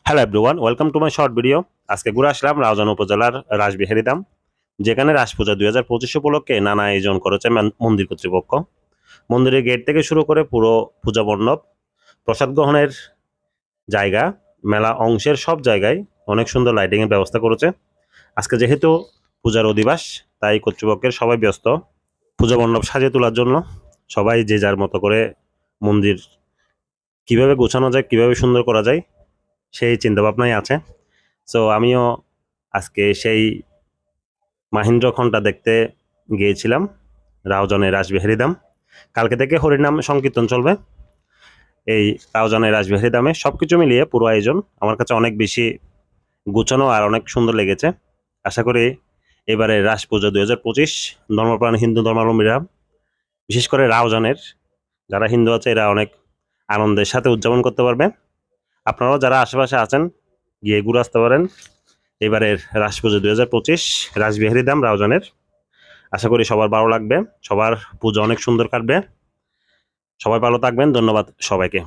Hello everyone, welcome to my short video. আজকে ঘুরে আসলাম রাউজান উপজেলার রাসবিহারী ধাম, যেখানে রাস পূজা 2025 উপলক্ষে নানা আয়োজন করেছে মন্দির কর্তৃপক্ষ। মন্দিরের গেট থেকে শুরু করে পুরো পূজা মণ্ডপ, প্রসাদ গ্রহণের জায়গা, মেলা অংশের সব জায়গায় অনেক সুন্দর লাইটিং এর ব্যবস্থা করেছে। আজকে যেহেতু পূজার অধিবাস, তাই কর্তৃপক্ষের সবাই ব্যস্ত পূজা মণ্ডপ সাজিয়ে তোলার জন্য। সবাই যে যার মতো করে মন্দির কিভাবে গোছানো যায়, কিভাবে সুন্দর করা যায়, সেই চিন্তাভাবনাই আছে। সো আমিও আজকে সেই মাহিন্দ্রক্ষণটা দেখতে গিয়েছিলাম রাউজানের রাসবিহারী ধাম। কালকে থেকে হরিনাম সংকীর্তন চলবে এই রাউজানের রাসবিহারী ধামে। সবকিছু মিলিয়ে পুরো আয়োজন আমার কাছে অনেক বেশি গুছানো আর অনেক সুন্দর লেগেছে। আশা করি এবারে রাস পুজো 2025 ধর্মপ্রাণ হিন্দু ধর্মাবলম্বীরা, বিশেষ করে রাউজানের যারা হিন্দু আছে, এরা অনেক আনন্দের সাথে উদযাপন করতে পারবে। আপনারাও যারা আশেপাশে আছেন গিয়ে ঘুরে আসতে পারেন এবারের রাস পুজো 2025 রাসবিহারী ধাম রাউজানের। আশা করি সবার ভালো লাগবে, সবার পুজো অনেক সুন্দর কাটবে। সবাই ভালো থাকবেন, ধন্যবাদ সবাইকে।